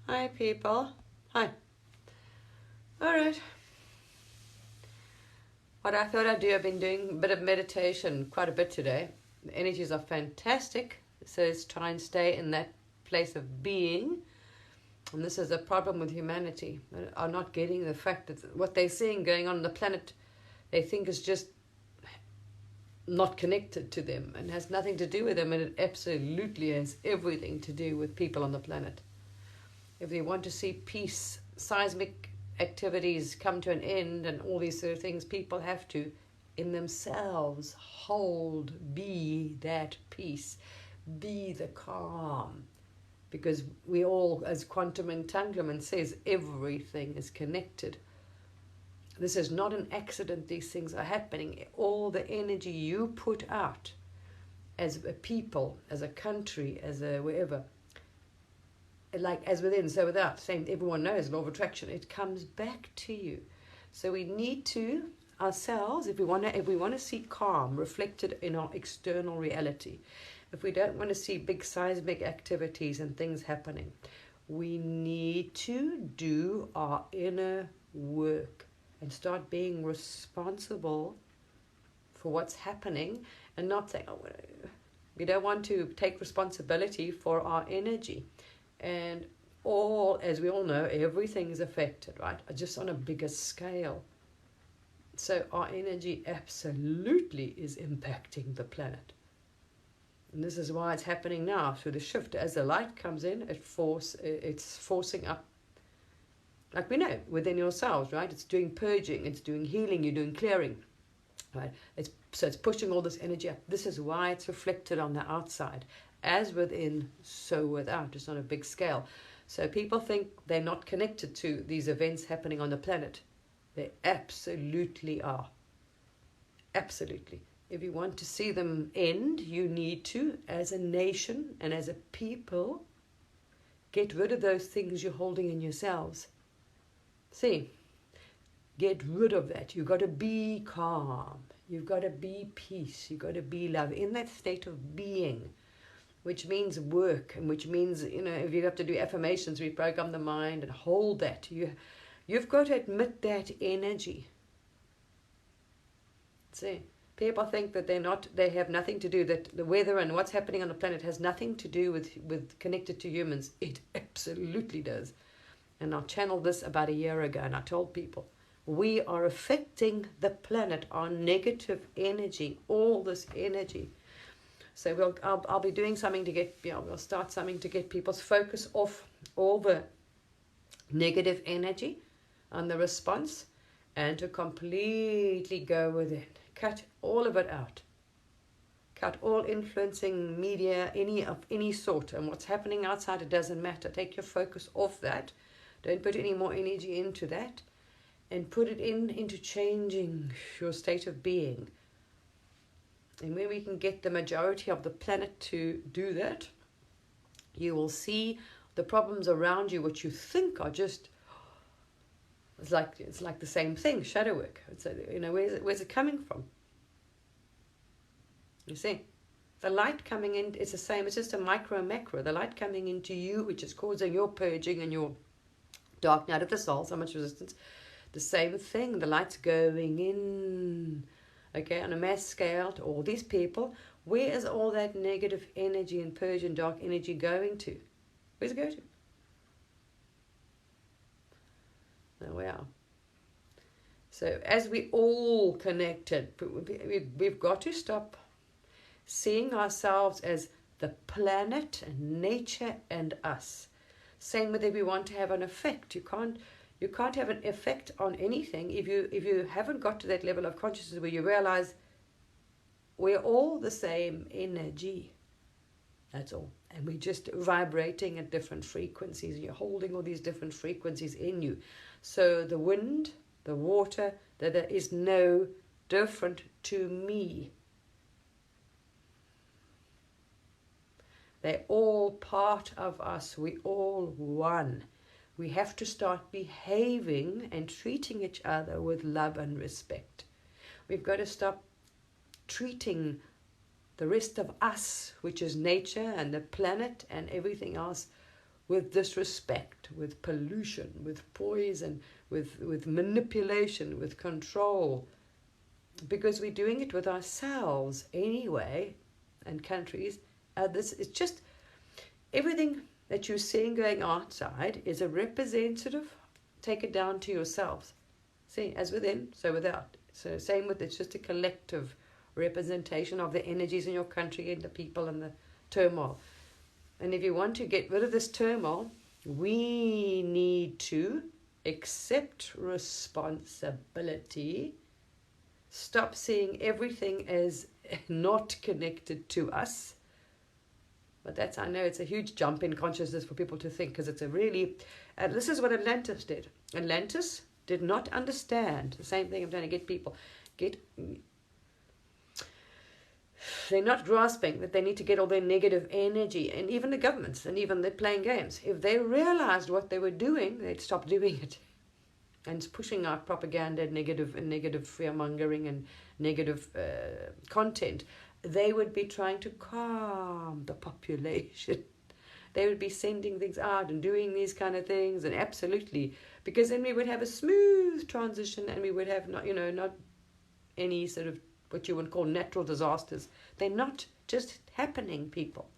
Hi, people. Hi. All right. What I thought I'd do, I've been doing a bit of meditation quite a bit today. The energies are fantastic. So let's try and stay in that place of being. And this is a problem with humanity. They are not getting the fact that what they're seeing going on the planet, they think is just not connected to them and has nothing to do with them. And it absolutely has everything to do with people on the planet. If they want to see peace, seismic activities come to an end and all these sort of things, people have to, in themselves, be that peace, be the calm. Because we all, as quantum entanglement says, everything is connected. This is not an accident, these things are happening. All the energy you put out as a people, as a country, as a wherever, like as within, so without, same, everyone knows law of attraction, it comes back to you. So we need to ourselves, if we want to see calm reflected in our external reality, if we don't want to see big seismic activities and things happening, we need to do our inner work and start being responsible for what's happening and not saying, oh, we don't want to take responsibility for our energy. And as we all know, everything is affected, right? Just on a bigger scale. So our energy absolutely is impacting the planet. And this is why it's happening now through the shift. As the light comes in, it's forcing up, like we know, within yourselves, right? It's doing purging, it's doing healing, you're doing clearing, right? So it's pushing all this energy up. This is why it's reflected on the outside. As within, so without. It's on a big scale. So people think they're not connected to these events happening on the planet. They absolutely are. Absolutely. If you want to see them end, you need to, as a nation and as a people, get rid of those things you're holding in yourselves. See, get rid of that. You've got to be calm. You've got to be peace. You've got to be love. In that state of being, which means work, and which means, if you have to do affirmations, reprogram the mind and hold that. You've got to admit that energy. See, people think that they have nothing to do, that the weather and what's happening on the planet has nothing to do with connected to humans. It absolutely does. And I channeled this about a year ago, and I told people, we are affecting the planet, our negative energy, all this energy. So I'll be doing something to get, we'll start something to get people's focus off all the negative energy and the response, and to completely go within. Cut all of it out. Cut all influencing media, any sort, and what's happening outside, it doesn't matter. Take your focus off that. Don't put any more energy into that, and put it into changing your state of being. And when we can get the majority of the planet to do that, you will see the problems around you, which you think are just, it's like the same thing, shadow work. It's where's it coming from? You see, the light coming in, it's the same. It's just a micro macro. The light coming into you, which is causing your purging and your dark night of the soul, so much resistance. The same thing. The light's going in. Okay, on a mass scale to all these people. Where is all that negative energy and purge and dark energy going to? Where's it go to? Nowhere. So as we all connected, we've got to stop seeing ourselves as the planet and nature and us. Same with if we want to have an effect. You can't have an effect on anything if you haven't got to that level of consciousness where you realize we're all the same energy. That's all. And we're just vibrating at different frequencies. You're holding all these different frequencies in you. So the wind, the water, there is no different to me. They're all part of us. We all one. We have to start behaving and treating each other with love and respect. We've got to stop treating the rest of us, which is nature and the planet and everything else, with disrespect, with pollution, with poison, with manipulation, with control. Because we're doing it with ourselves anyway, and countries. This is just everything that you're seeing going outside is a representative. Take it down to yourselves. See, as within, so without. So same with, it's just a collective representation of the energies in your country and the people and the turmoil. And if you want to get rid of this turmoil, we need to accept responsibility. Stop seeing everything as not connected to us. But that's, I know it's a huge jump in consciousness for people to think, because it's a really, this is what Atlantis did. Atlantis did not understand the same thing I'm trying to get people, they're not grasping that they need to get all their negative energy, and even the governments, and even they're playing games. If they realized what they were doing, they'd stop doing it. And pushing out propaganda and negative fear-mongering and negative content, they would be trying to calm the population. They would be sending things out and doing these kind of things, and absolutely, because then we would have a smooth transition, and we would have not any sort of what you would call natural disasters. They're not just happening, people.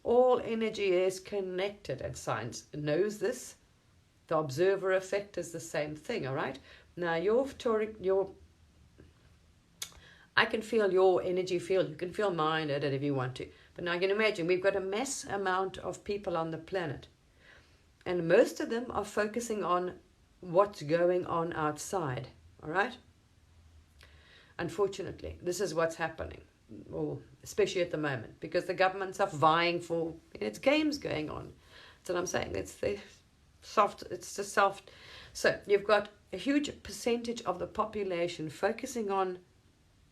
All energy is connected, and science knows this. The observer effect is the same thing, all right? Now, I can feel your energy field. You can feel mine at it if you want to. But now you can imagine we've got a mass amount of people on the planet. And most of them are focusing on what's going on outside, all right? Unfortunately, this is what's happening, or especially at the moment, because the governments are vying for, it's games going on. That's what I'm saying. It's the soft. So you've got a huge percentage of the population focusing on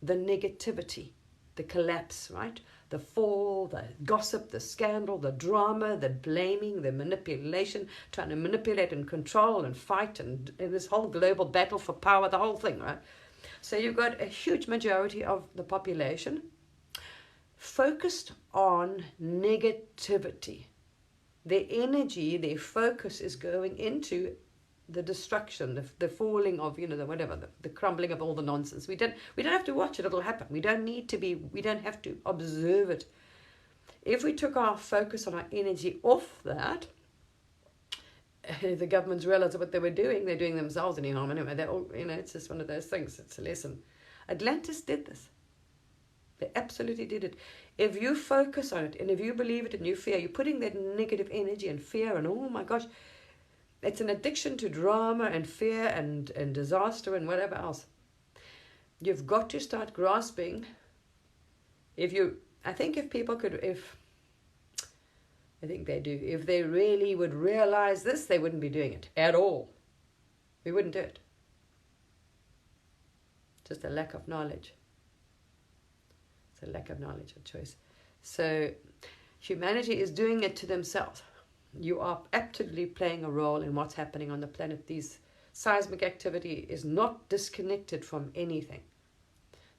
the negativity, the collapse, right? The fall, the gossip, the scandal, the drama, the blaming, the manipulation, trying to manipulate and control and fight, and this whole global battle for power, the whole thing, right? So you've got a huge majority of the population focused on negativity. Their energy, their focus is going into the destruction, the falling of, the crumbling of all the nonsense. We don't have to watch it, it'll happen. We don't have to observe it. If we took our focus on our energy off that, the governments realized what they were doing, they're doing themselves any harm anyway. They're all, it's just one of those things. It's a lesson. Atlantis did this. They absolutely did it. If you focus on it, and if you believe it and you fear, you're putting that negative energy and fear, and oh my gosh, it's an addiction to drama and fear and disaster and whatever else. You've got to start grasping. I think they do. If they really would realize this, they wouldn't be doing it at all. We wouldn't do it. Just a lack of knowledge. It's a lack of knowledge of choice. So humanity is doing it to themselves. You are absolutely playing a role in what's happening on the planet. This seismic activity is not disconnected from anything.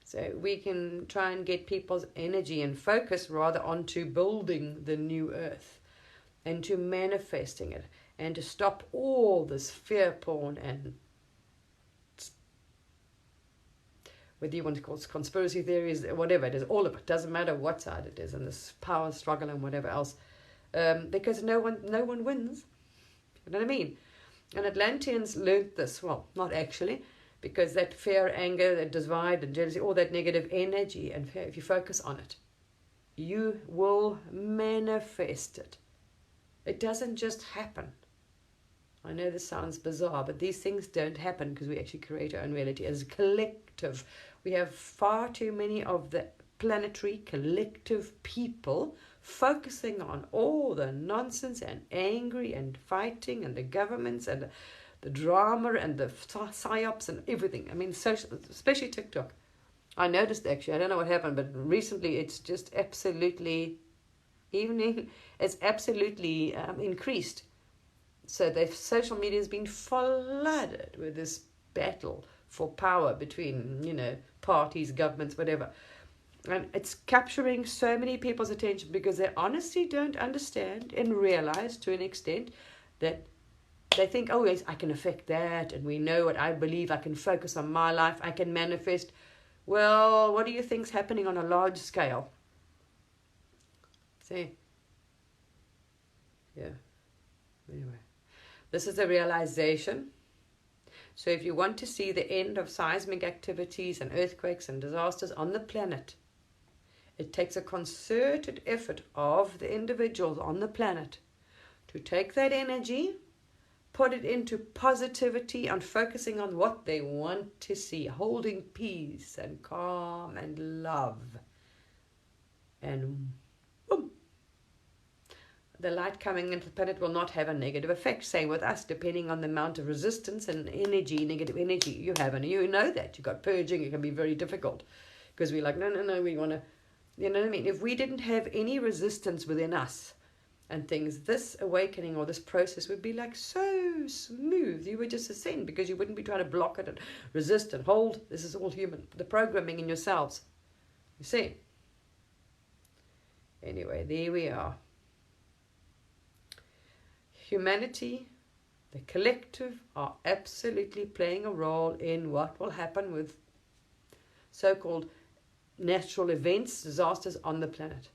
So we can try and get people's energy and focus rather onto building the new earth and to manifesting it, and to stop all this fear porn and whether you want to call it conspiracy theories, whatever it is, all of it, doesn't matter what side it is, and this power struggle and whatever else, because no one wins. You know what I mean? And Atlanteans learned this, well, not actually, because that fear, anger, that divide and jealousy, all that negative energy and fear, if you focus on it, you will manifest it. It doesn't just happen. I know this sounds bizarre, but these things don't happen because we actually create our own reality as a collective. We have far too many of the planetary collective people focusing on all the nonsense and angry and fighting and the governments and the drama and the psyops and everything. I mean, social, especially TikTok. I noticed actually, I don't know what happened, but recently it's just absolutely Evening is absolutely increased. So the social media has been flooded with this battle for power between, parties, governments, whatever. And it's capturing so many people's attention because they honestly don't understand and realize to an extent that they think, oh, yes, I can affect that. And we know what I believe. I can focus on my life. I can manifest. Well, what do you think's happening on a large scale? See? Yeah. Anyway. This is a realization. So if you want to see the end of seismic activities and earthquakes and disasters on the planet, it takes a concerted effort of the individuals on the planet to take that energy, put it into positivity and focusing on what they want to see, holding peace and calm and love. And boom. The light coming into the planet will not have a negative effect. Same with us, depending on the amount of resistance and energy, negative energy you have. And you know that. You've got purging. It can be very difficult because we're like, no, we want to, you know what I mean? If we didn't have any resistance within us and things, this awakening or this process would be like so smooth. You would just ascend because you wouldn't be trying to block it and resist and hold. This is all human. The programming in yourselves. You see? Anyway, there we are. Humanity, the collective, are absolutely playing a role in what will happen with so-called natural events, disasters on the planet.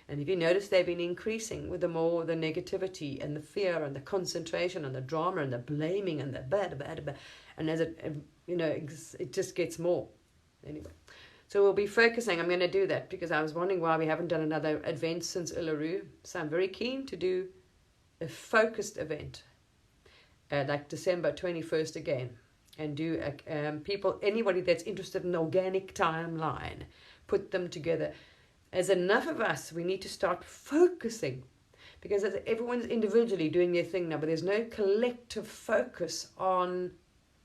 And if you notice, they've been increasing with the more the negativity and the fear and the concentration and the drama and the blaming and the bad. And as it just gets more. Anyway, so we'll be focusing. I'm going to do that because I was wondering why we haven't done another event since Uluru. So I'm very keen to do a focused event, like December 21st again, and do anybody that's interested in organic timeline, put them together. As enough of us, we need to start focusing, because everyone's individually doing their thing now, but there's no collective focus on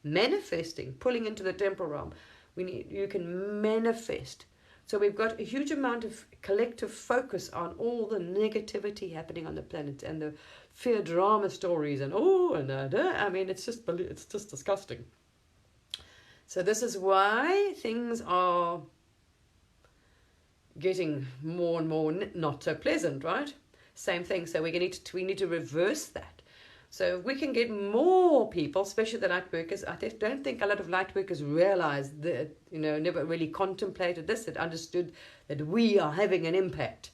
manifesting, pulling into the temporal realm. You can manifest. So we've got a huge amount of collective focus on all the negativity happening on the planet and the fear drama stories and I mean, it's just disgusting. So this is why things are getting more and more not so pleasant, right? Same thing. So we need to reverse that. So if we can get more people, especially the light workers, I don't think a lot of light workers realize that, never really contemplated this, that understood that we are having an impact.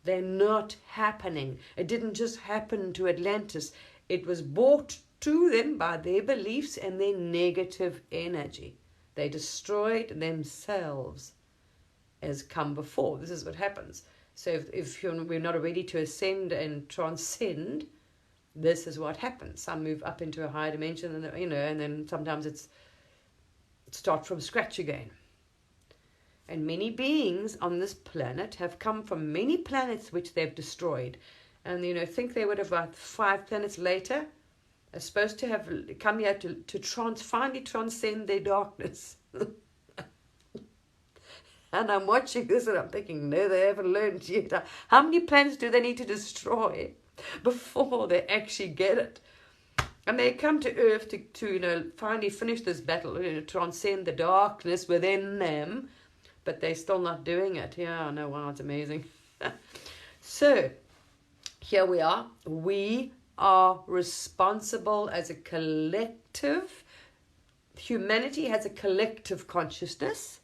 They're not happening. It didn't just happen to Atlantis. It was brought to them by their beliefs and their negative energy. They destroyed themselves as come before. This is what happens. So if we're not ready to ascend and transcend, this is what happens. Some move up into a higher dimension, and then sometimes it starts from scratch again. And many beings on this planet have come from many planets which they've destroyed. And, think they would have about 5 planets later are supposed to have come here to finally transcend their darkness. And I'm watching this and I'm thinking, no, they haven't learned yet. How many planets do they need to destroy before they actually get it? And they come to Earth to finally finish this battle, transcend the darkness within them, but they're still not doing it. Yeah, I know. Wow, it's amazing. So, here we are. We are responsible as a collective. Humanity has a collective consciousness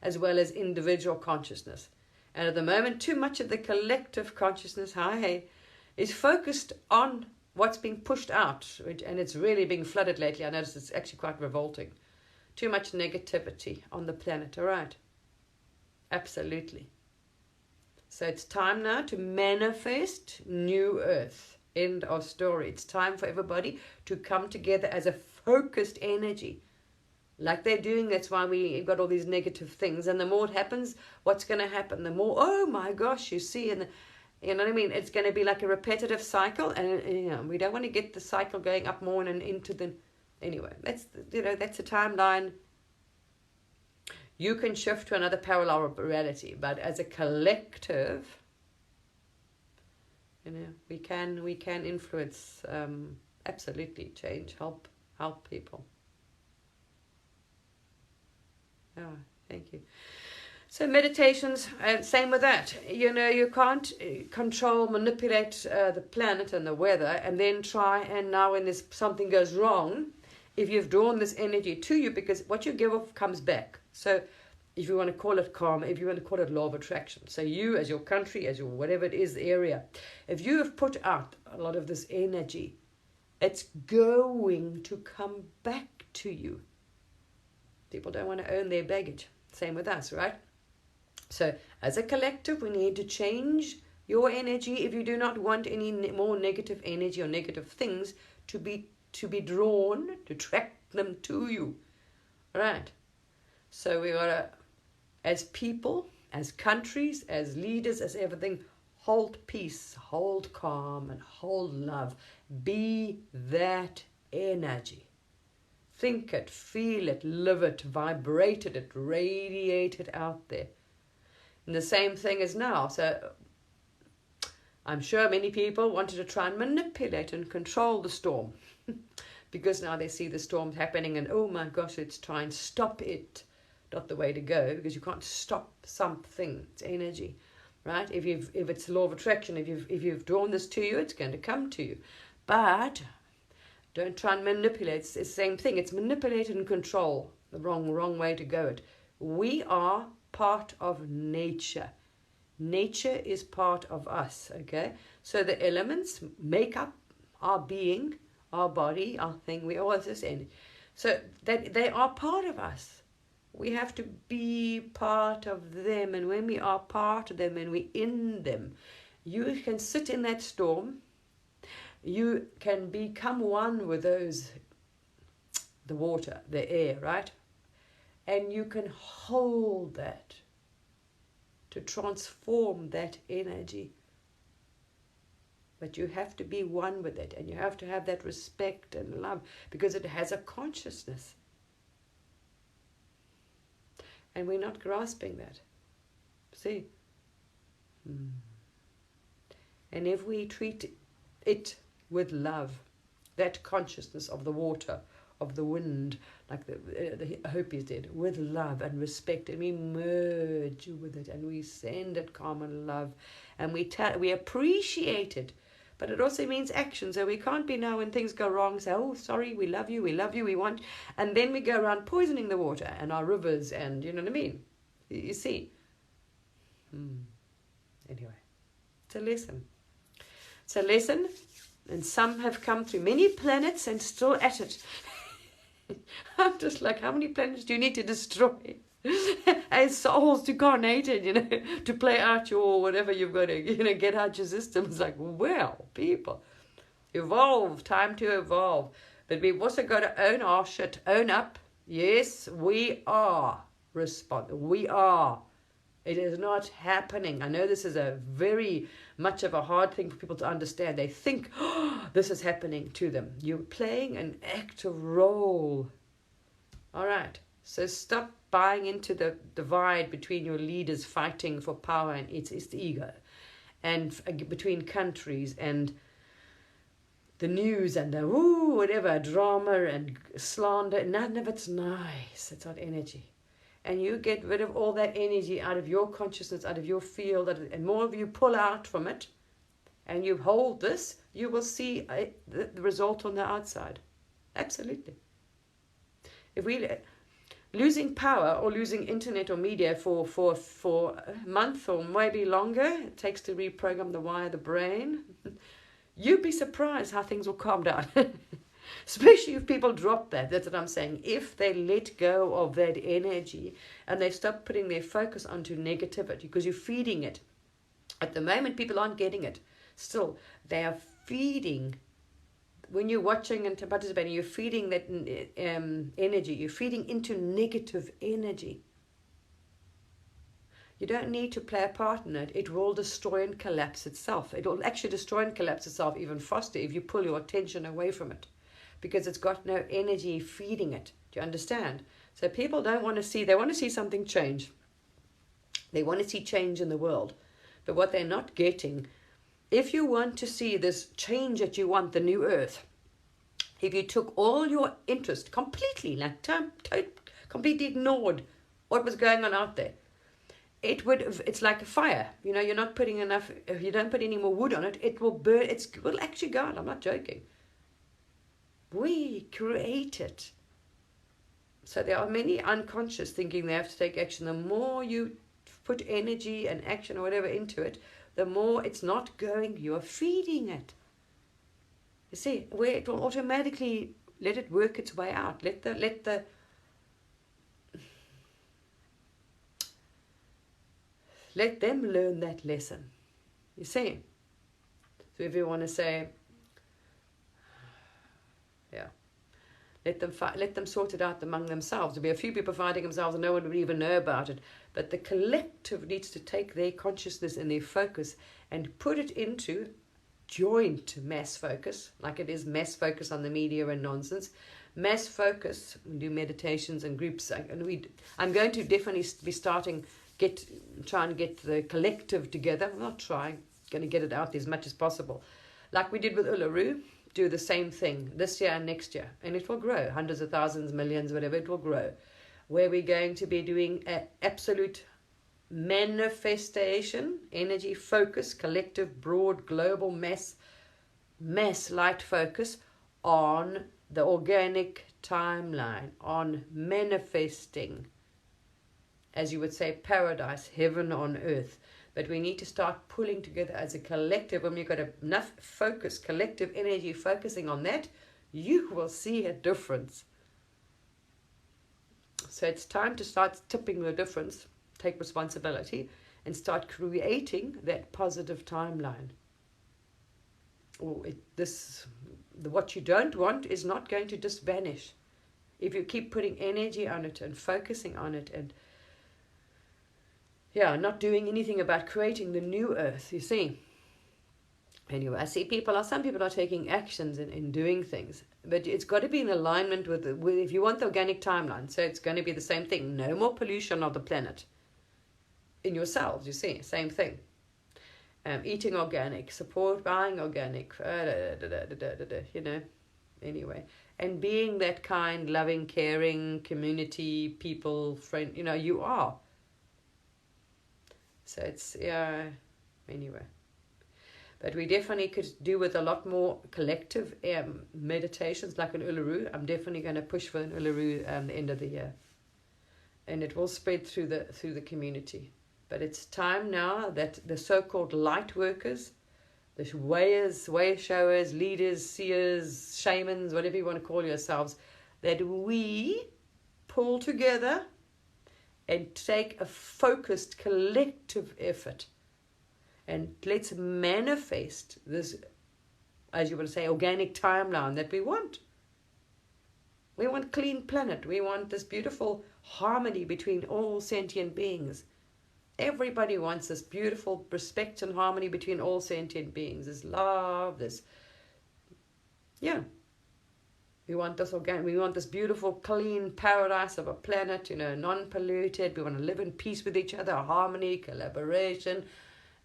as well as individual consciousness. And at the moment, too much of the collective consciousness, is focused on what's being pushed out, and it's really being flooded lately. I noticed it's actually quite revolting. Too much negativity on the planet, all right? Absolutely. So it's time now to manifest new Earth. End of story. It's time for everybody to come together as a focused energy. Like they're doing, that's why we've got all these negative things. And the more it happens, what's going to happen? The more, oh my gosh, you see, and you know what I mean? It's going to be like a repetitive cycle, and we don't want to get the cycle going up more and into the. Anyway, that's a timeline. You can shift to another parallel reality, but as a collective, You know, we can influence, absolutely change, help people. Oh, thank you. So meditations, same with that. You know, you can't control, manipulate the planet and the weather, and then try and now when something goes wrong, if you've drawn this energy to you, because what you give off comes back. So if you want to call it karma, if you want to call it law of attraction. So you, as your country, as your whatever it is, the area, if you have put out a lot of this energy, it's going to come back to you. People don't want to own their baggage. Same with us, right? So as a collective, we need to change your energy if you do not want any more negative energy or negative things to be drawn, to attract them to you. Right? So we got to, as people, as countries, as leaders, as everything, hold peace, hold calm, and hold love. Be that energy. Think it, feel it, live it, vibrate it, radiate it out there. And the same thing is now. So I'm sure many people wanted to try and manipulate and control the storm because now they see the storm happening and, oh my gosh, let's try and stop it. Not the way to go, because you can't stop something. It's energy, right? If it's law of attraction, if you've drawn this to you, it's going to come to you. But don't try and manipulate. It's the same thing. It's manipulate and control. The wrong way to go. We are part of nature. Nature is part of us, okay? So the elements make up our being, our body, our thing. We all have this energy. So that they are part of us. We have to be part of them. And when we are part of them and we're in them, you can sit in that storm. You can become one with the water, the air, right? And you can hold that to transform that energy. But you have to be one with it, and you have to have that respect and love, because it has a consciousness. And we're not grasping that. See? And if we treat it with love, that consciousness of the water, of the wind, like the Hopis did, with love and respect, and we merge with it, and we send it calm and love, and we appreciate it. But it also means action. So we can't be now when things go wrong, say, oh, sorry, we love you, we want, and then we go around poisoning the water and our rivers, and you know what I mean? You see? Anyway, it's a lesson. It's a lesson, and some have come through many planets and still at it. I'm just like, how many planets do you need to destroy as souls to carnated, you know, to play out your whatever you've got to, you know, get out your system? It's like, well, people, evolve, time to evolve. But we've also got to own our shit, own up. Yes, we are we are. It is not happening. I know this is a very much of a hard thing for people to understand. They think, oh, this is happening to them. You're playing an active role. All right. So stop buying into the divide between your leaders fighting for power, and it's the ego, and between countries and the news and the whatever drama and slander. None of it's nice. It's not energy. And you get rid of all that energy out of your consciousness, out of your field, and more of you pull out from it, and you hold this, you will see the result on the outside. Absolutely. If we losing power or losing internet or media for a month or maybe longer, it takes to reprogram the wire of the brain, you'd be surprised how things will calm down. Especially if people drop that. That's what I'm saying. If they let go of that energy and they stop putting their focus onto negativity, because you're feeding it. At the moment, people aren't getting it. Still, they are feeding. When you're watching and participating, you're feeding that energy. You're feeding into negative energy. You don't need to play a part in it. It will destroy and collapse itself. It will actually destroy and collapse itself even faster if you pull your attention away from it, because it's got no energy feeding it. Do you understand? So people don't want to see, they want to see something change. They want to see change in the world. But what they're not getting if you want to see this change that you want, the new earth, if you took all your interest completely, like completely ignored what was going on out there, it's like a fire. You're not putting enough, if you don't put any more wood on it, it will burn, it will actually go out. I'm not joking. We create it. So there are many unconscious thinking they have to take action. The more you put energy and action or whatever into it, the more it's not going, you're feeding it. You see, where it will automatically let it work its way out. Let them learn that lesson. You see? So if you want to say, yeah, let them sort it out among themselves. There'll be a few people fighting themselves and no one would even know about it. But the collective needs to take their consciousness and their focus and put it into joint mass focus, like it is mass focus on the media and nonsense. Mass focus, we do meditations and groups, and I'm going to definitely be trying to get the collective together. I'm not trying, going to get it out there as much as possible. Like we did with Uluru, do the same thing this year and next year, and it will grow, hundreds of thousands, millions, whatever, it will grow. Where we're going to be doing an absolute manifestation, energy focus, collective, broad, global mass light focus on the organic timeline, on manifesting, as you would say, paradise, heaven on earth. But we need to start pulling together as a collective. When we've got enough focus, collective energy focusing on that, you will see a difference. So it's time to start tipping the difference, take responsibility, and start creating that positive timeline. What you don't want is not going to just vanish. If you keep putting energy on it and focusing on it and not doing anything about creating the new earth, you see. Anyway, I see some people are taking actions in doing things, but it's got to be in alignment with if you want the organic timeline. So it's going to be the same thing. No more pollution of the planet. In yourselves, you see, same thing. Eating organic, support buying organic, anyway. And being that kind, loving, caring, community, people, friend, you are. So it's, anyway. But we definitely could do with a lot more collective meditations, like in Uluru. I'm definitely going to push for an Uluru the end of the year. And it will spread through the community. But it's time now that the so-called light workers, the way showers, leaders, seers, shamans, whatever you want to call yourselves, that we pull together and take a focused collective effort. And let's manifest this, as you would say, organic timeline that we want. We want clean planet. We want this beautiful harmony between all sentient beings. Everybody wants this beautiful respect and harmony between all sentient beings. This love, we want this organic. We want this beautiful, clean paradise of a planet, non-polluted. We want to live in peace with each other, harmony, collaboration,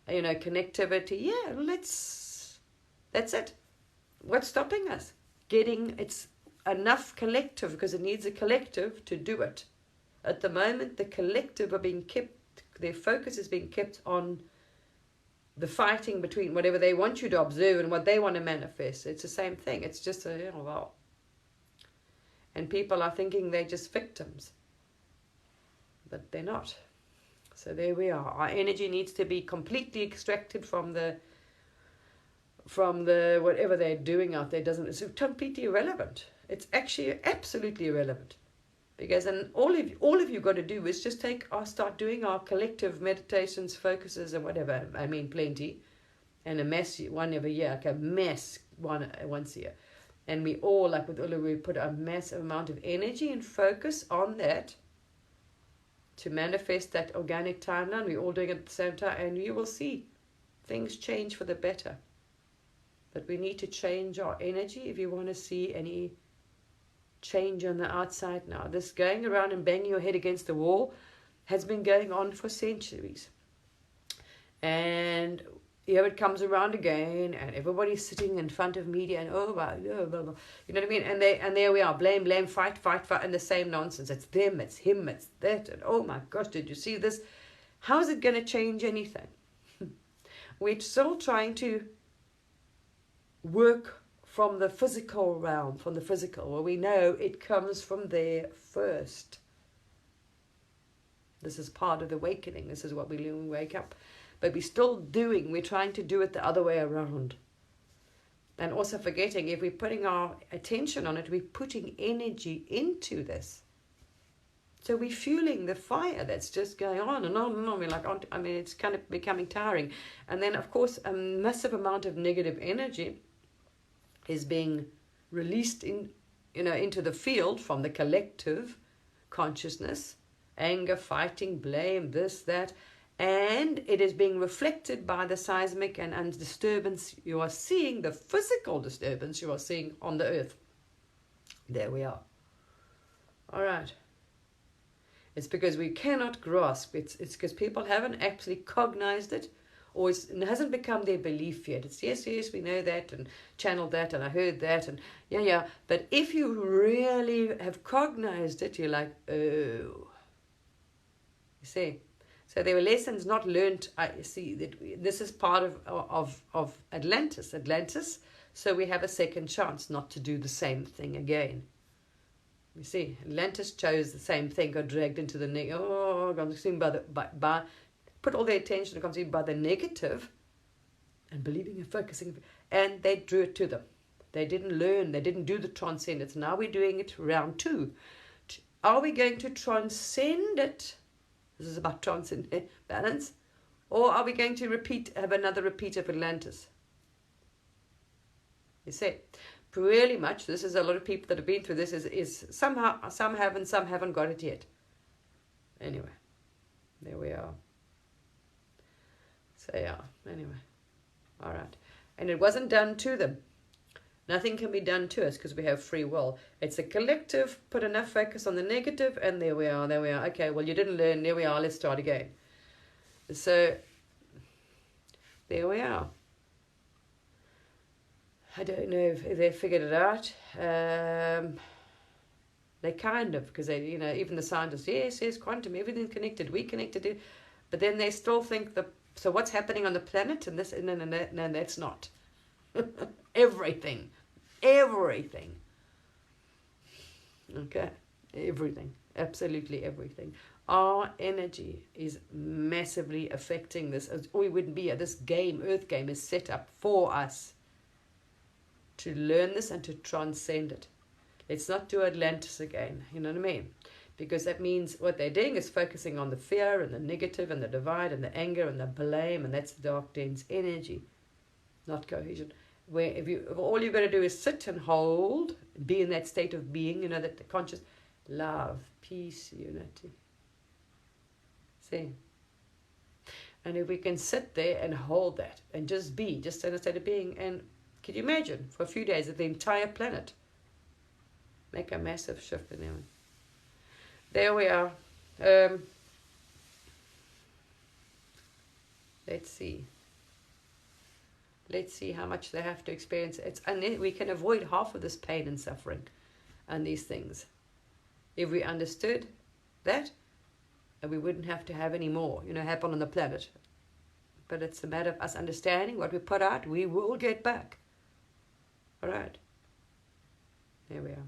connectivity. That's it. What's stopping us? It's enough collective, because it needs a collective to do it. At the moment, the collective are being kept, their focus is being kept on the fighting between whatever they want you to observe and what they want to manifest. It's the same thing. It's just and people are thinking they're just victims, but they're not. So there we are. Our energy needs to be completely extracted from the whatever they're doing out there. It's completely irrelevant. It's actually absolutely irrelevant, because all of you got to do is just start doing our collective meditations, focuses, and whatever. I mean, plenty, and a mass one every year, like a mass once a year. And we all, like with Uluru, put a massive amount of energy and focus on that to manifest that organic timeline. We're all doing it at the same time, and you will see things change for the better. But we need to change our energy if you want to see any change on the outside now. This going around and banging your head against the wall has been going on for centuries. And here it comes around again, and everybody's sitting in front of media, and oh, blah, blah, blah, blah. You know what I mean? And there we are, blame, fight, and the same nonsense. It's them, it's him, it's that, and oh my gosh, did you see this? How is it going to change anything? We're still trying to work from the physical realm, from the physical, where we know it comes from there first. This is part of the awakening. This is what we learn when we wake up. But we're trying to do it the other way around. And also forgetting, if we're putting our attention on it, we're putting energy into this. So we're fueling the fire that's just going on and on and on. We're like, it's kind of becoming tiring. And then, of course, a massive amount of negative energy is being released into the field from the collective consciousness. Anger, fighting, blame, this, that. And it is being reflected by the seismic and disturbance you are seeing, the physical disturbance you are seeing on the earth. There we are. All right. It's because we cannot grasp. It's because people haven't actually cognized it, or it hasn't become their belief yet. It's yes, we know that, and channeled that, and I heard that, and yeah. But if you really have cognized it, you're like, oh. You see? So there were lessons not learned. I see that this is part of Atlantis. So we have a second chance not to do the same thing again. You see, Atlantis chose the same thing, got dragged into the consumed by put all their attention and consumed by the negative, and believing and focusing, and they drew it to them. They didn't learn. They didn't do the transcendence. Now we're doing it round 2. Are we going to transcend it? This is about transcend balance. Or are we going to have another repeat of Atlantis? You see, really much, this is a lot of people that have been through this, is somehow, some have and some haven't got it yet. Anyway, there we are. So yeah, anyway. All right. And it wasn't done to them. Nothing can be done to us because we have free will. It's a collective, put enough focus on the negative, and there we are. Okay, well, you didn't learn. There we are. Let's start again. So, there we are. I don't know if they figured it out. They kind of, because they, even the scientists, yes, quantum, everything's connected. We connected it. But then they still think, so what's happening on the planet? And this, no, that's not. Everything. Okay, everything, absolutely everything. Our energy is massively affecting this. We wouldn't be here. This game, Earth game, is set up for us to learn this and to transcend it. Let's not do Atlantis again, you know what I mean? Because that means what they're doing is focusing on the fear and the negative and the divide and the anger and the blame, and that's the dark, dense energy, not cohesion. Where if all you've got to do is sit and hold, be in that state of being, that the conscious love, peace, unity. See? And if we can sit there and hold that and just be, just in a state of being, and can you imagine for a few days that the entire planet make a massive shift in them? There we are. Let's see. Let's see how much they have to experience. And we can avoid half of this pain and suffering and these things if we understood that, and we wouldn't have to have any more, happen on the planet. But it's a matter of us understanding what we put out, we will get back. All right. There we are.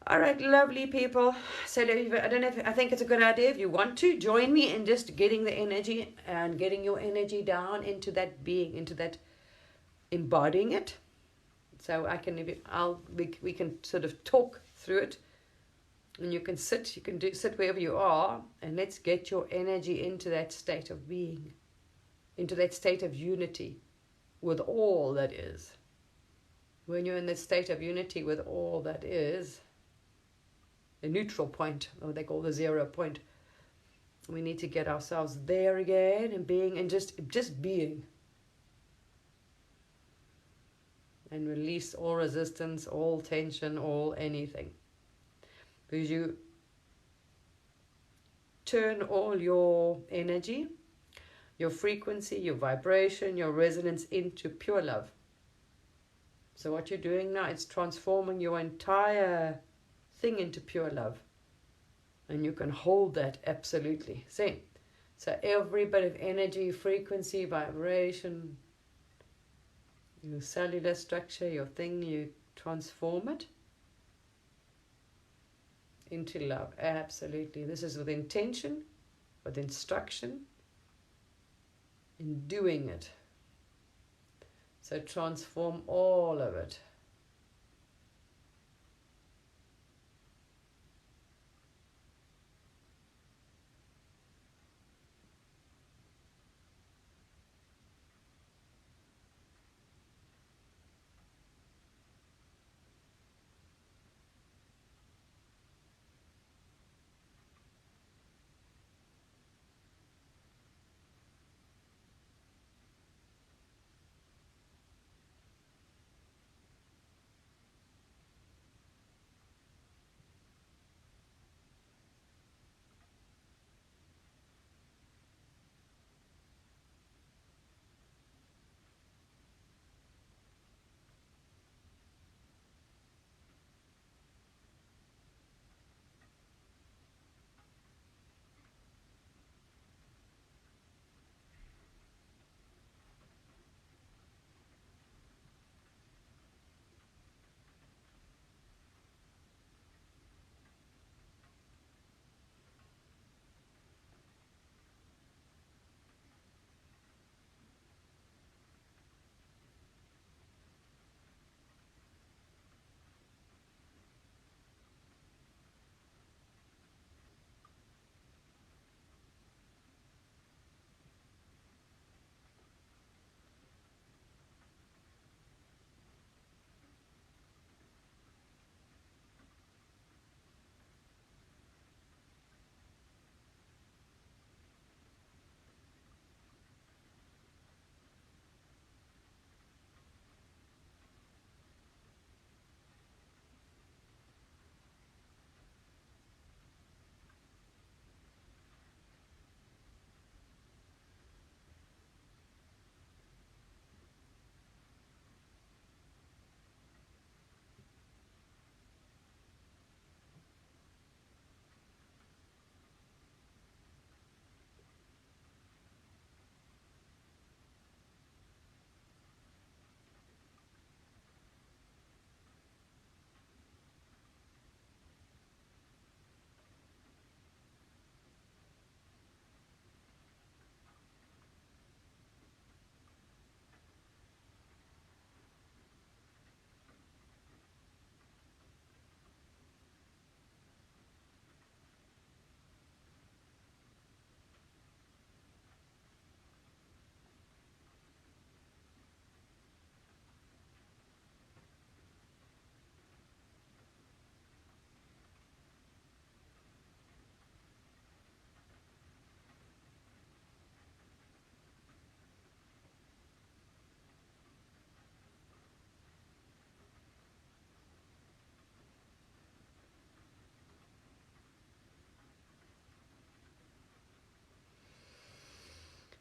All right, lovely people. So I think it's a good idea if you want to join me in just getting the energy and getting your energy down into that being, into that embodying it. So we can sort of talk through it, and you can sit wherever you are, and let's get your energy into that state of being, into that state of unity with all that is. When you're in that state of unity with all that is, the neutral point, or they call the 0 point. We need to get ourselves there again and being, and just being. And release all resistance, all tension, all anything. Because you turn all your energy your frequency, your vibration, your resonance into pure love. So what you're doing now is transforming your entire thing into pure love. And you can hold that absolutely. See? So every bit of energy, frequency, vibration, your cellular structure, your thing, you transform it into love. Absolutely. This is with intention, with instruction, in doing it. So transform all of it.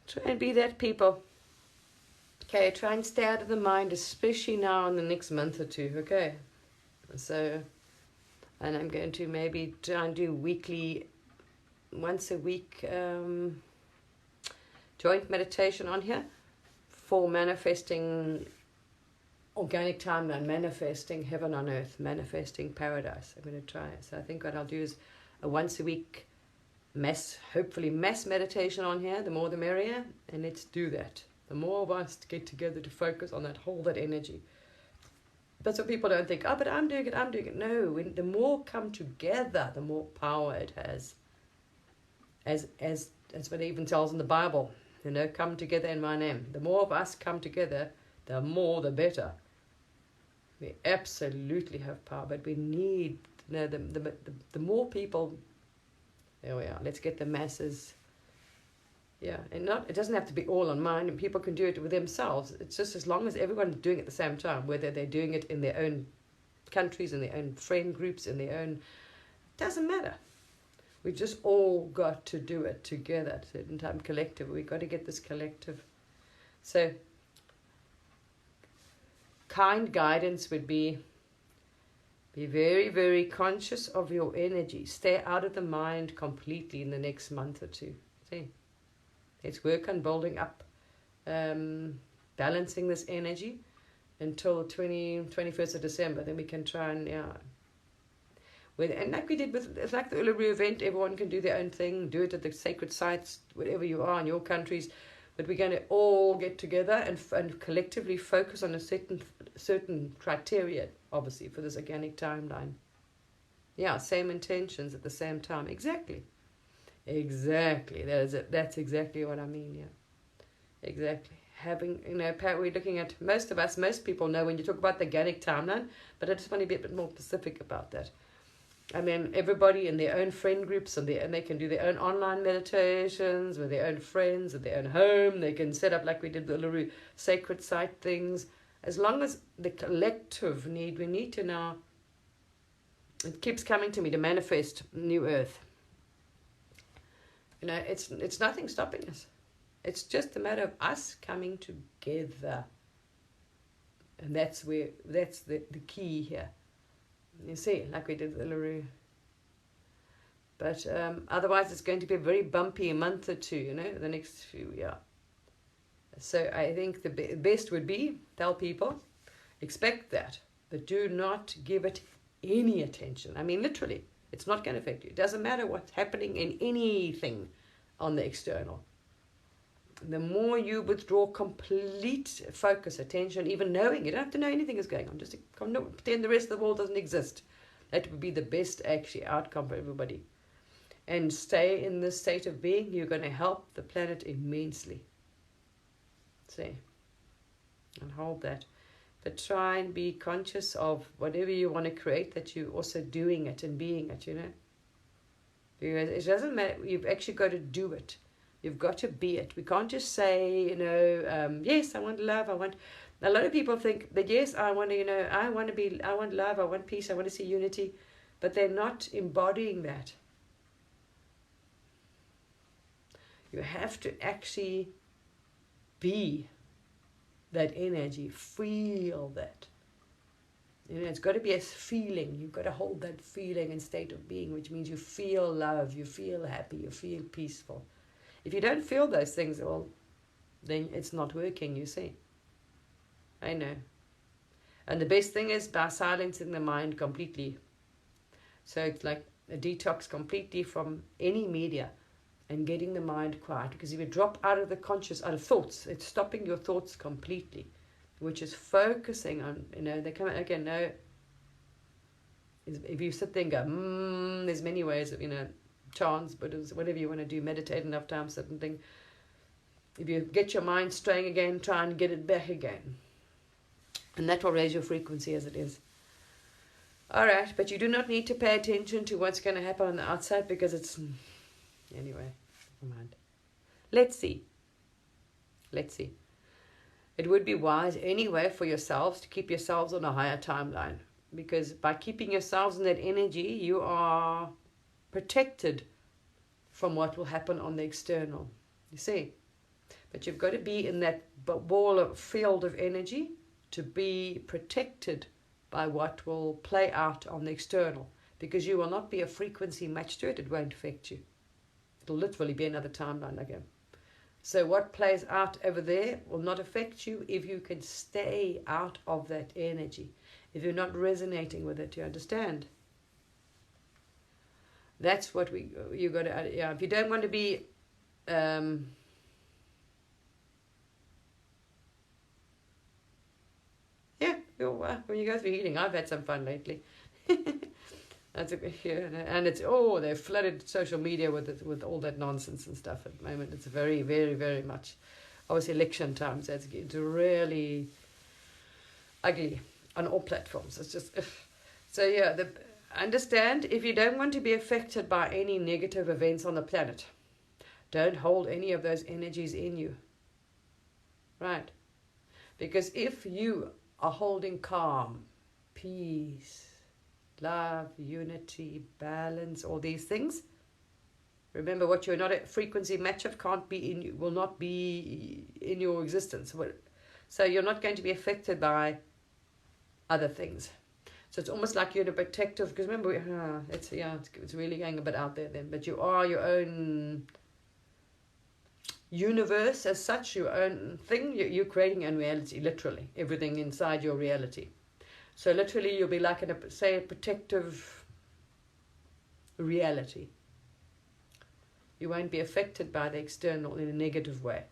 Try and be that, people. Okay, try and stay out of the mind, especially now in the next month or two, okay? So, and I'm going to maybe try and do weekly, once a week, joint meditation on here for manifesting organic timeline, manifesting heaven on earth, manifesting paradise. I'm going to try it. So I think what I'll do is a once a week hopefully mass meditation on here. The more the merrier, and let's do that. The more of us get together to focus on that, hold that energy. That's what people don't think. Oh, but I'm doing it. No, the more come together, the more power it has. As what it even tells in the Bible, come together in my name. The more of us come together, the more the better. We absolutely have power, but we need the more people. There we are. Let's get the masses. Yeah, and it doesn't have to be all on mine, and people can do it with themselves. It's just as long as everyone's doing it at the same time, whether they're doing it in their own countries, in their own friend groups, in their own, doesn't matter. We just all got to do it together at a certain time, collective. We got to get this collective. So kind guidance would be very, very conscious of your energy. Stay out of the mind completely in the next month or two. See, let's work on building up, balancing this energy until 21st of December. Then we can try and, and like we did with, it's like the Uluru event, everyone can do their own thing, do it at the sacred sites, wherever you are in your countries. But we're going to all get together and collectively focus on a certain criteria, obviously, for this organic timeline. Yeah, same intentions at the same time. Exactly. That's exactly what I mean, yeah. Exactly. Having, we're looking at, most people know when you talk about the organic timeline, but I just want to be a bit more specific about that. I mean, everybody in their own friend groups, and they can do their own online meditations with their own friends at their own home. They can set up, like we did the Uluru sacred site things. As long as the collective we need to now, it keeps coming to me, to manifest New Earth. It's nothing stopping us. It's just a matter of us coming together. And that's the key here. You see, like we did with Uluru. But otherwise it's going to be a very bumpy month or two, the next few, yeah. So I think the best would be, tell people, expect that, but do not give it any attention. I mean, literally, it's not going to affect you. It doesn't matter what's happening in anything on the external. The more you withdraw complete focus, attention, even knowing, you don't have to know anything is going on, just pretend the rest of the world doesn't exist. That would be the best actually outcome for everybody. And stay in this state of being, you're going to help the planet immensely. See, and hold that. But try and be conscious of whatever you want to create, that you're also doing it and being it, Because it doesn't matter, you've actually got to do it. You've got to be it. We can't just say, yes, I want love. A lot of people think that, yes, I want love, I want peace, I want to see unity, but they're not embodying that. You have to actually be that energy, feel that. It's got to be a feeling. You've got to hold that feeling and state of being, which means you feel love, you feel happy, you feel peaceful. If you don't feel those things, well, then it's not working, you see. I know. And the best thing is by silencing the mind completely. So it's like a detox completely from any media and getting the mind quiet. Because if you drop out of the conscious, out of thoughts, it's stopping your thoughts completely, which is focusing on, they come out again, no. If you sit there and go, there's many ways of, chants, Buddhas, whatever you want to do, meditate enough time, certain thing. If you get your mind straying again, try and get it back again. And that will raise your frequency as it is. Alright, but you do not need to pay attention to what's going to happen on the outside, because it's... Anyway, never mind. Let's see. It would be wise anyway for yourselves to keep yourselves on a higher timeline. Because by keeping yourselves in that energy, you are protected from what will happen on the external, you see. But you've got to be in that field of energy to be protected by what will play out on the external, because you will not be a frequency matched to it. It won't affect you. It'll literally be another timeline again. So what plays out over there will not affect you if you can stay out of that energy, if you're not resonating with it, you understand? That's what you got to, if you don't want to be, when you go through healing, I've had some fun lately. And they've flooded social media with all that nonsense and stuff at the moment. It's very, very, very much, obviously election time, so it's really ugly on all platforms. It's just, understand, if you don't want to be affected by any negative events on the planet, don't hold any of those energies in you. Right? Because if you are holding calm, peace, love, unity, balance, all these things, Remember, what you're not a frequency match of can't be in, will not be in your existence. So you're not going to be affected by other things. So it's almost like you're in a protective, because remember, it's really going a bit out there then, but you are your own universe as such, your own thing. You're creating your own reality, literally, everything inside your reality. So literally you'll be like in a protective reality. You won't be affected by the external in a negative way,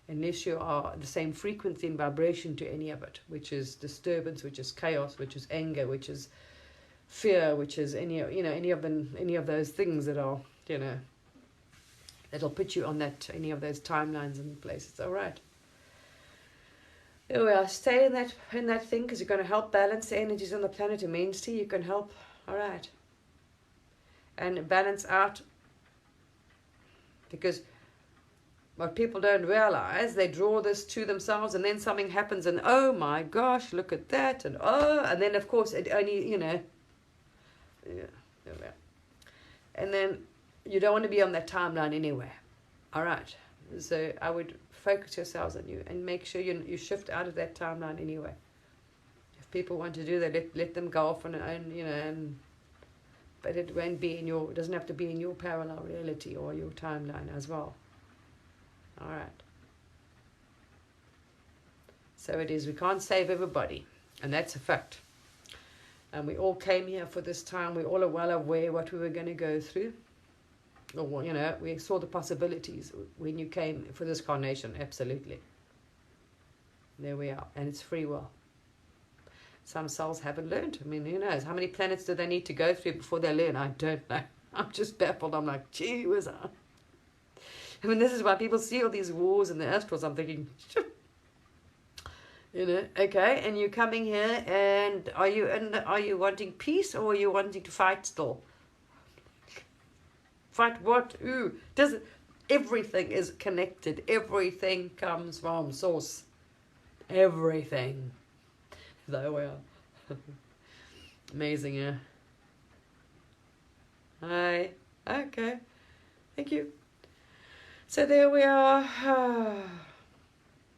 unless you are the same frequency and vibration to any of it, which is disturbance, which is chaos, which is anger, which is fear, which is any of those things that are, that'll put you on any of those timelines and places. All right. There we are. Stay in that thing, because you're going to help balance the energies on the planet immensely. You can help. All right. And balance out. Because what people don't realize, they draw this to themselves, and then something happens, and oh my gosh, look at that, and then of course it only, and then you don't want to be on that timeline anyway. All right. So I would focus yourselves on you and make sure you shift out of that timeline anyway. If people want to do that, let them go off on their own, but it won't be it doesn't have to be in your parallel reality or your timeline as well. All right. So it is, we can't save everybody, and that's a fact. And we all came here for this time. We all are well aware what we were going to go through. Or, we saw the possibilities when you came for this carnation, absolutely. There we are, and it's free will. Some souls haven't learned. I mean, who knows? How many planets do they need to go through before they learn? I don't know. I'm just baffled. I'm like, gee whiz. I mean, this is why people see all these wars in the astrals. I'm thinking, okay, and you're coming here, and are you wanting peace, or are you wanting to fight still? Fight what? Everything is connected. Everything comes from source. Everything. There we are. Amazing, yeah. Hi. Okay. Thank you. So there we are.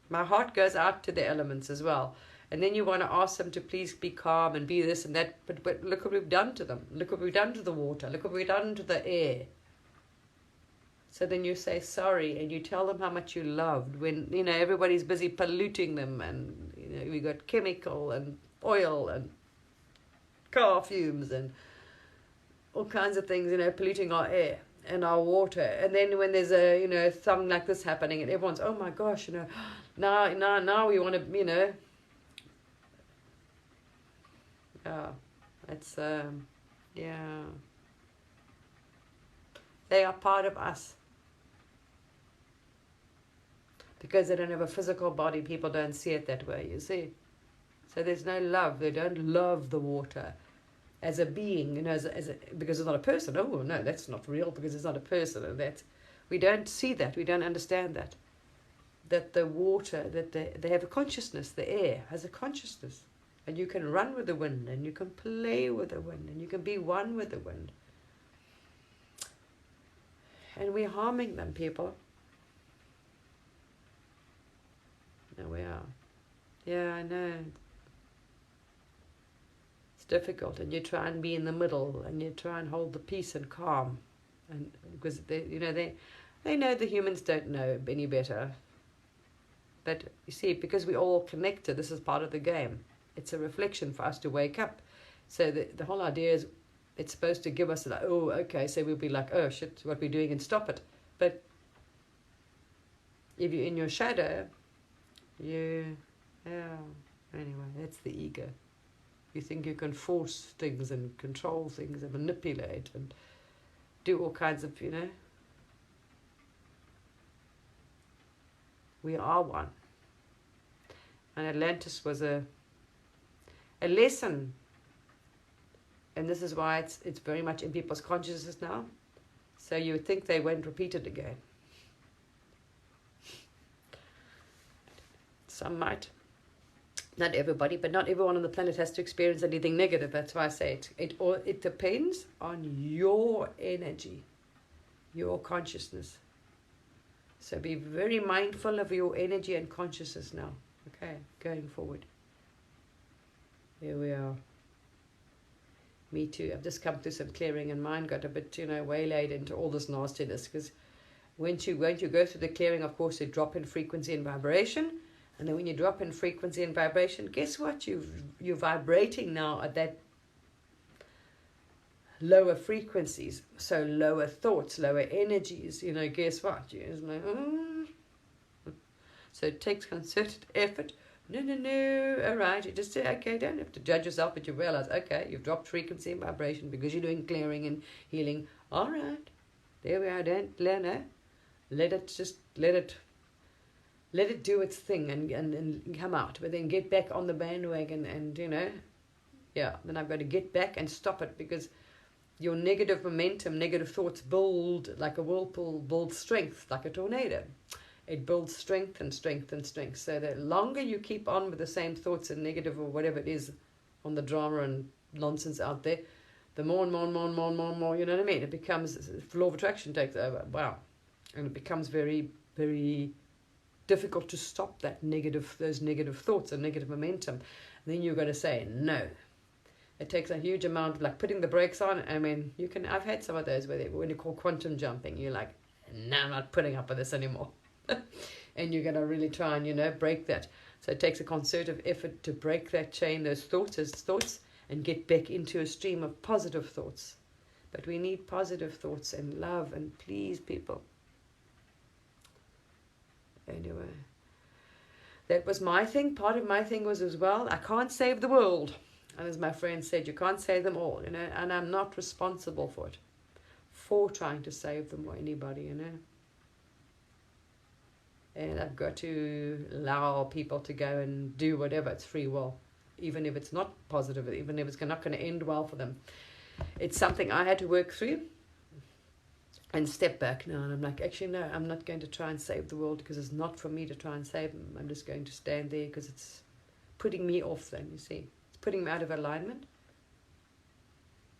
My heart goes out to the elements as well. And then you want to ask them to please be calm and be this and that. But look what we've done to them. Look what we've done to the water. Look what we've done to the air. So then you say sorry, and you tell them how much you loved when, everybody's busy polluting them, and, we got chemical and oil and car fumes and all kinds of things, polluting our air and our water. And then when there's something like this happening, and everyone's, oh my gosh, now we want to, it's, they are part of us. Because they don't have a physical body, people don't see it that way, you see. So there's no love. They don't love the water as a being, because it's not a person. Oh, no, that's not real, because it's not a person. And we don't see that. We don't understand that. That the water, that they have a consciousness. The air has a consciousness. And you can run with the wind, and you can play with the wind, and you can be one with the wind. And we're harming them, people. There we are. Yeah, I know. It's difficult, and you try and be in the middle, and you try and hold the peace and calm, and because they know the humans don't know any better. But you see, because we're all connected, this is part of the game. It's a reflection for us to wake up. So the whole idea is, it's supposed to give us like, oh, okay, so we'll be like, oh shit, what we're doing, and stop it. But if you're in your shadow, anyway, that's the ego. You think you can force things and control things and manipulate and do all kinds of, We are one. And Atlantis was a lesson. And this is why it's very much in people's consciousness now. So you would think they won't repeat it again. Some might. Not everybody, but not everyone on the planet has to experience anything negative. That's why I say it depends on your energy. your consciousness. So be very mindful of your energy and consciousness now. Okay, going forward. There we are. Me too. I've just come through some clearing, and mine got a bit, waylaid into all this nastiness. Because when you go through the clearing, of course, you drop in frequency and vibration. And then when you drop in frequency and vibration, guess what? You're vibrating now at that lower frequencies, so lower thoughts, lower energies. Guess what? It's like, So it takes concerted effort. No, all right. You just say, okay, don't have to judge yourself, but you realize, okay, you've dropped frequency and vibration because you're doing clearing and healing. All right, there we are. Don't let it do its thing and come out, but then get back on the bandwagon and, then I've got to get back and stop it, because your negative momentum, negative thoughts build like a whirlpool, builds strength like a tornado. It builds strength and strength and strength. So the longer you keep on with the same thoughts and negative or whatever it is on the drama and nonsense out there, the more and more, you know what I mean? It becomes, law of attraction takes over. Wow. And it becomes very, very difficult to stop those negative thoughts and negative momentum. And then you've got to say no. It takes a huge amount of like putting the brakes on. I mean, I've had some of those when you call quantum jumping, you're like, no, I'm not putting up with this anymore. And you're going to really try and, break that. So it takes a concerted effort to break that chain, those thoughts, and get back into a stream of positive thoughts. But we need positive thoughts and love and please people. Anyway, that was my thing. Part of my thing was as well, I can't save the world. And as my friend said, you can't save them all, and I'm not responsible for trying to save them or anybody, And I've got to allow people to go and do whatever. It's free will, even if it's not positive, even if it's not going to end well for them. It's something I had to work through and step back now. And I'm like, actually, no, I'm not going to try and save the world, because it's not for me to try and save them. I'm just going to stand there because it's putting me off then, you see. It's putting me out of alignment.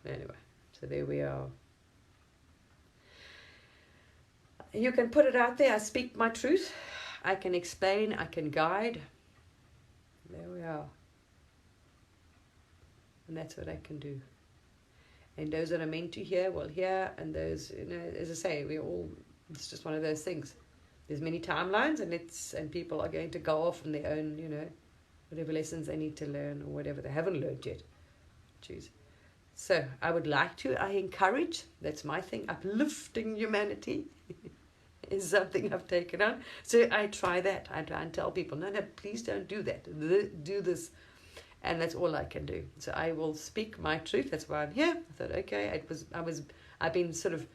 Anyway, so there we are. You can put it out there. I speak my truth. I can explain. I can guide. There we are. And that's what I can do. And those that are meant to hear will hear. And those, as I say, it's just one of those things. There's many timelines, and people are going to go off on their own, whatever lessons they need to learn or whatever they haven't learned yet. Choose. So I encourage, that's my thing, uplifting humanity is something I've taken on. So I try that. I try and tell people, no, please don't do that. Do this. And that's all I can do. So I will speak my truth. That's why I'm here. I thought, okay, I've been sort of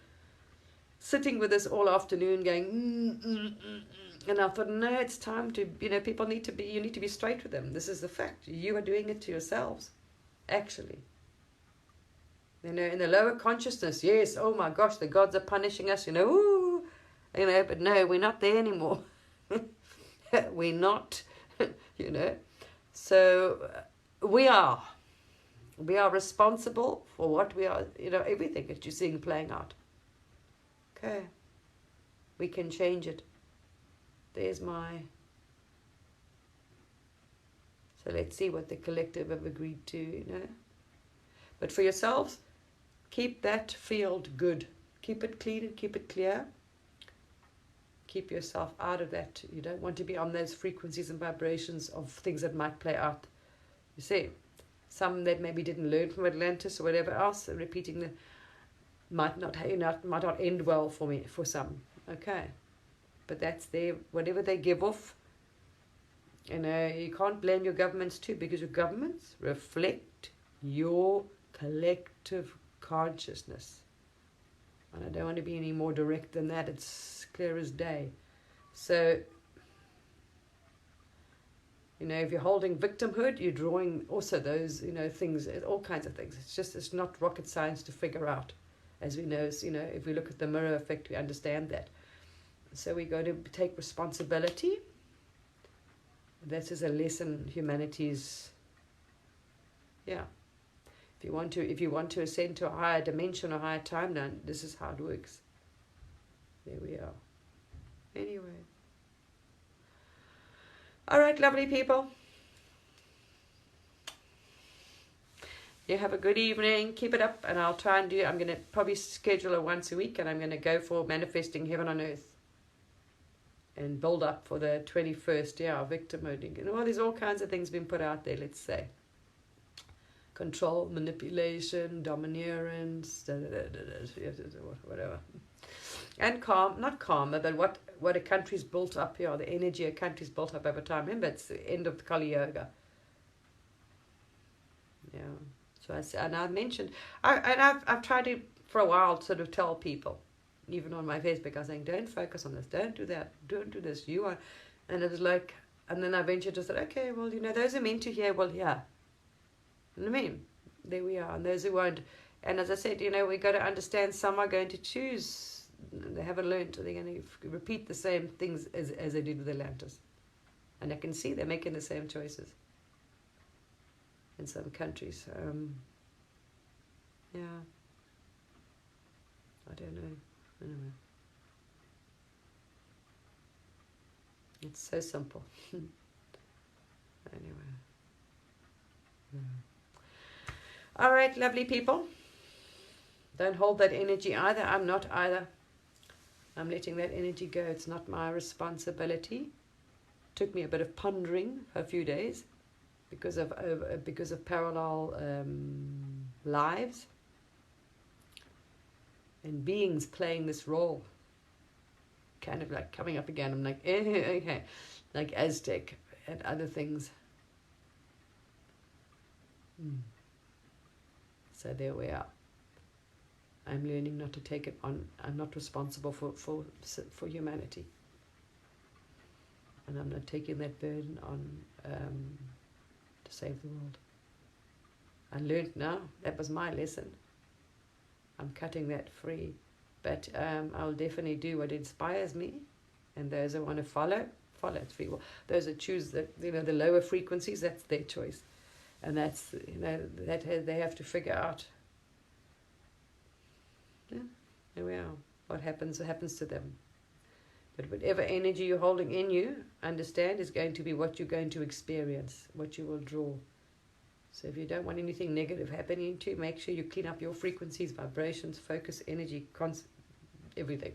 sitting with this all afternoon going, and I thought, no, it's time to, people you need to be straight with them. This is the fact. You are doing it to yourselves, actually. In the lower consciousness, yes, oh my gosh, the gods are punishing us, ooh, but no, we're not there anymore. We're not, So we are responsible for what we are, everything that you're seeing playing out. Okay. We can change it. There's my... So let's see what the collective have agreed to, But for yourselves, keep that field good. Keep it clean and keep it clear. Keep yourself out of that. You don't want to be on those frequencies and vibrations of things that might play out. You see, some that maybe didn't learn from Atlantis or whatever else, repeating might not end well for some. Okay. But that's whatever they give off. You can't blame your governments too, because your governments reflect your collective consciousness. And I don't want to be any more direct than that. It's clear as day. So, if you're holding victimhood, you're drawing also those, things, all kinds of things. It's not rocket science to figure out. As we know, if we look at the mirror effect, we understand that. So we got to take responsibility. This is a lesson humanity's, If you want to ascend to a higher dimension or higher timeline, this is how it works. There we are. Anyway. All right, lovely people. You have a good evening. Keep it up, and I'll try and do. I'm going to probably schedule it once a week, and I'm going to go for manifesting heaven on earth, and build up for the 21st. Yeah, victim mode. Well, there's all kinds of things being put out there. Let's say control, manipulation, domineerance, whatever, and calm. Not karma, but what a country's built up here. The energy a country's built up over time. Remember, it's the end of the Kali Yoga. Yeah. So I've mentioned, I've tried to for a while sort of tell people, even on my Facebook, I was saying, don't focus on this, don't do that, don't do this. You are, and it was like, and then I eventually just said, okay, well, those who are meant to hear will hear. You know what I mean? There we are, and those who won't. And as I said, we got to understand some are going to choose. They haven't learned, or they're going to repeat the same things as they did with Atlantis, and I can see they're making the same choices in some countries. Yeah, I don't know. Anyway, it's so simple. Anyway. All right, lovely people. Don't hold that energy either. I'm not either. I'm letting that energy go. It's not my responsibility. Took me a bit of pondering for a few days because of parallel lives and beings playing this role. Kind of like coming up again. I'm like, okay, like Aztec and other things. So there we are. I'm learning not to take it on. I'm not responsible for humanity, and I'm not taking that burden on to save the world. I learned now. That was my lesson. I'm cutting that free, but I'll definitely do what inspires me, and those who want to follow it's free will. Those that choose the lower frequencies, that's their choice. And that's, that they have to figure out. Yeah, there we are. What happens to them. But whatever energy you're holding in you, understand, is going to be what you're going to experience, what you will draw. So if you don't want anything negative happening to you, make sure you clean up your frequencies, vibrations, focus, energy, everything.